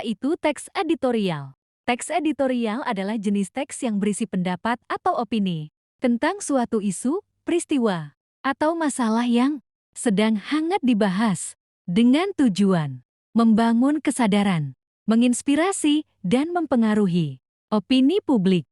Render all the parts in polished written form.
itu teks editorial. Teks editorial adalah jenis teks yang berisi pendapat atau opini tentang suatu isu, peristiwa, atau masalah yang sedang hangat dibahas dengan tujuan membangun kesadaran, menginspirasi, dan mempengaruhi opini publik.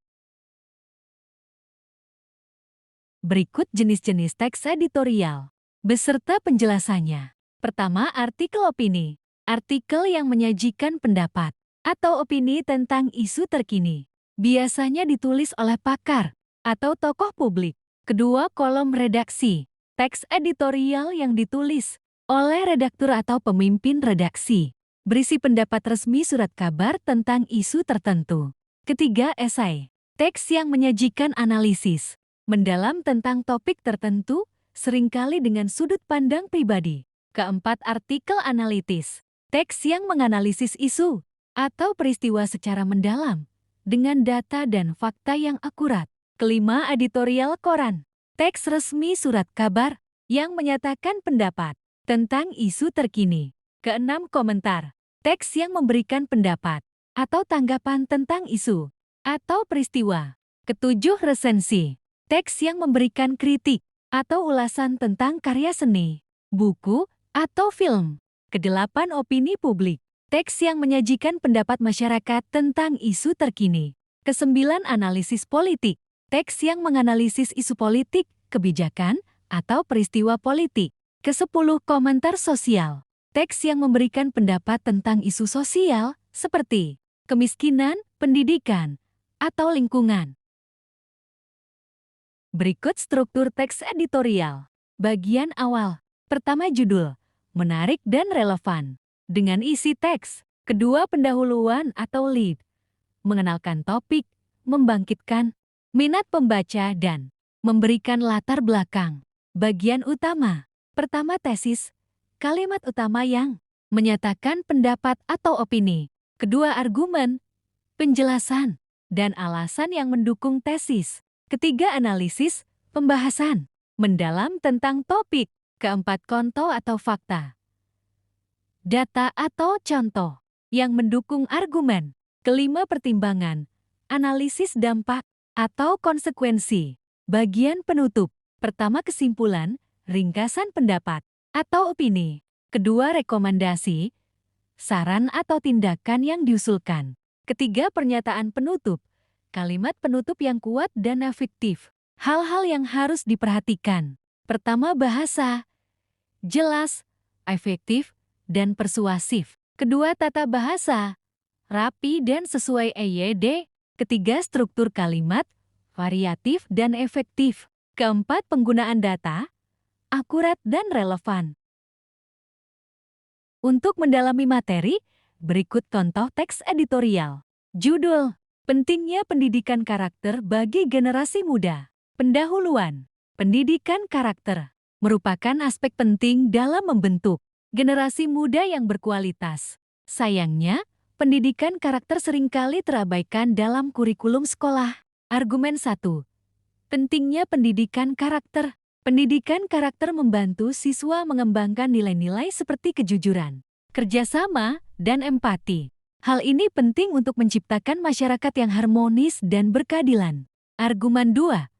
Berikut jenis-jenis teks editorial beserta penjelasannya. Pertama, artikel opini. Artikel yang menyajikan pendapat atau opini tentang isu terkini. Biasanya ditulis oleh pakar atau tokoh publik. Kedua, kolom redaksi. Teks editorial yang ditulis oleh redaktur atau pemimpin redaksi. Berisi pendapat resmi surat kabar tentang isu tertentu. Ketiga, esai. Teks yang menyajikan analisis mendalam tentang topik tertentu, seringkali dengan sudut pandang pribadi. Keempat, artikel analitis. Teks yang menganalisis isu atau peristiwa secara mendalam dengan data dan fakta yang akurat. Kelima, editorial koran. Teks resmi surat kabar yang menyatakan pendapat tentang isu terkini. Keenam, komentar. Teks yang memberikan pendapat atau tanggapan tentang isu atau peristiwa. Ketujuh, resensi. Teks yang memberikan kritik atau ulasan tentang karya seni, buku, atau film. Kedelapan, opini publik. Teks yang menyajikan pendapat masyarakat tentang isu terkini. Kesembilan, analisis politik. Teks yang menganalisis isu politik, kebijakan, atau peristiwa politik. Kesepuluh, komentar sosial. Teks yang memberikan pendapat tentang isu sosial, seperti kemiskinan, pendidikan, atau lingkungan. Berikut struktur teks editorial. Bagian awal. Pertama, judul, menarik dan relevan, dengan isi teks. Kedua, pendahuluan atau lead, mengenalkan topik, membangkitkan minat pembaca dan memberikan latar belakang. Bagian utama. Pertama, tesis, kalimat utama yang menyatakan pendapat atau opini. Kedua, argumen, penjelasan, dan alasan yang mendukung tesis. Ketiga, analisis, pembahasan mendalam tentang topik. Keempat, konto atau fakta, data atau contoh yang mendukung argumen. Kelima, pertimbangan, analisis dampak atau konsekuensi. Bagian penutup. Pertama, kesimpulan, ringkasan pendapat atau opini. Kedua, rekomendasi, saran atau tindakan yang diusulkan. Ketiga, pernyataan penutup, kalimat penutup yang kuat dan efektif. Hal-hal yang harus diperhatikan. Pertama, bahasa jelas, efektif, dan persuasif. Kedua, tata bahasa rapi dan sesuai EYD. Ketiga, struktur kalimat variatif dan efektif. Keempat, penggunaan data akurat dan relevan. Untuk mendalami materi, berikut contoh teks editorial. Judul, pentingnya pendidikan karakter bagi generasi muda. Pendahuluan, pendidikan karakter merupakan aspek penting dalam membentuk generasi muda yang berkualitas. Sayangnya, pendidikan karakter seringkali terabaikan dalam kurikulum sekolah. Argumen 1. Pentingnya pendidikan karakter. Pendidikan karakter membantu siswa mengembangkan nilai-nilai seperti kejujuran, kerjasama, dan empati. Hal ini penting untuk menciptakan masyarakat yang harmonis dan berkeadilan. Argumen 2.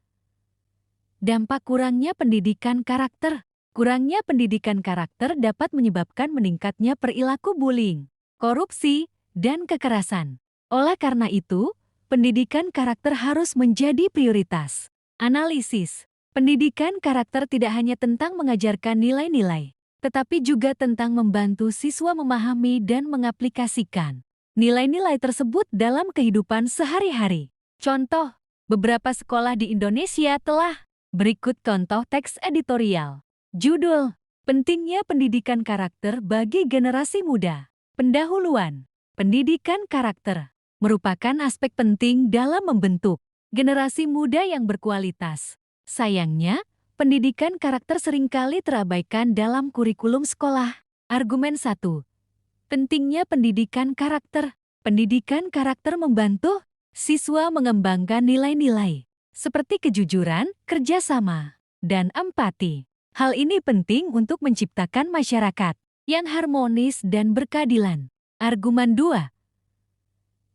Dampak kurangnya pendidikan karakter. Kurangnya pendidikan karakter dapat menyebabkan meningkatnya perilaku bullying, korupsi, dan kekerasan. Oleh karena itu, pendidikan karakter harus menjadi prioritas. Analisis. Pendidikan karakter tidak hanya tentang mengajarkan nilai-nilai, tetapi juga tentang membantu siswa memahami dan mengaplikasikan nilai-nilai tersebut dalam kehidupan sehari-hari. Contoh, beberapa sekolah di Indonesia telah. Berikut contoh teks editorial. Judul, pentingnya pendidikan karakter bagi generasi muda. Pendahuluan, pendidikan karakter merupakan aspek penting dalam membentuk generasi muda yang berkualitas. Sayangnya, pendidikan karakter seringkali terabaikan dalam kurikulum sekolah. Argumen 1. Pentingnya pendidikan karakter. Pendidikan karakter membantu siswa mengembangkan nilai-nilai seperti kejujuran, kerjasama, dan empati. Hal ini penting untuk menciptakan masyarakat yang harmonis dan berkeadilan. Argumen 2.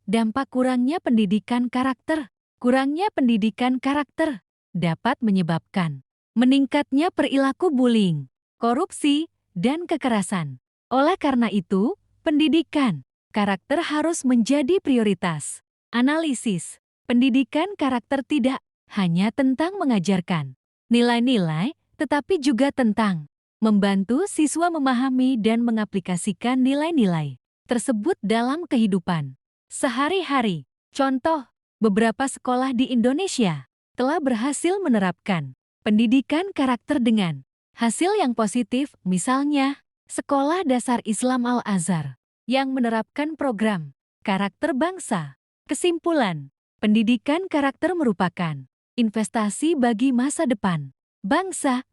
Dampak kurangnya pendidikan karakter. Kurangnya pendidikan karakter dapat menyebabkan meningkatnya perilaku bullying, korupsi, dan kekerasan. Oleh karena itu, pendidikan karakter harus menjadi prioritas. Analisis. Pendidikan karakter tidak hanya tentang mengajarkan nilai-nilai, tetapi juga tentang membantu siswa memahami dan mengaplikasikan nilai-nilai tersebut dalam kehidupan sehari-hari. Contoh, beberapa sekolah di Indonesia telah berhasil menerapkan pendidikan karakter dengan hasil yang positif, misalnya Sekolah Dasar Islam Al-Azhar yang menerapkan program karakter bangsa. Kesimpulan, pendidikan karakter merupakan investasi bagi masa depan bangsa.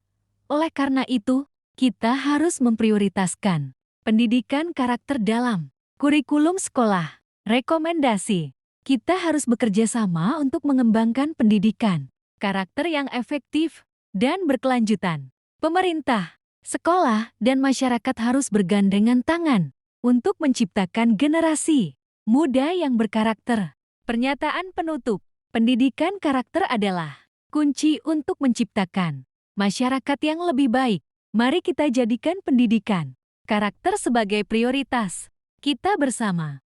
Oleh karena itu, kita harus memprioritaskan pendidikan karakter dalam kurikulum sekolah. Rekomendasi, kita harus bekerja sama untuk mengembangkan pendidikan karakter yang efektif dan berkelanjutan. Pemerintah, sekolah, dan masyarakat harus bergandengan tangan untuk menciptakan generasi muda yang berkarakter. Pernyataan penutup, pendidikan karakter adalah kunci untuk menciptakan masyarakat yang lebih baik. Mari kita jadikan pendidikan karakter sebagai prioritas kita bersama.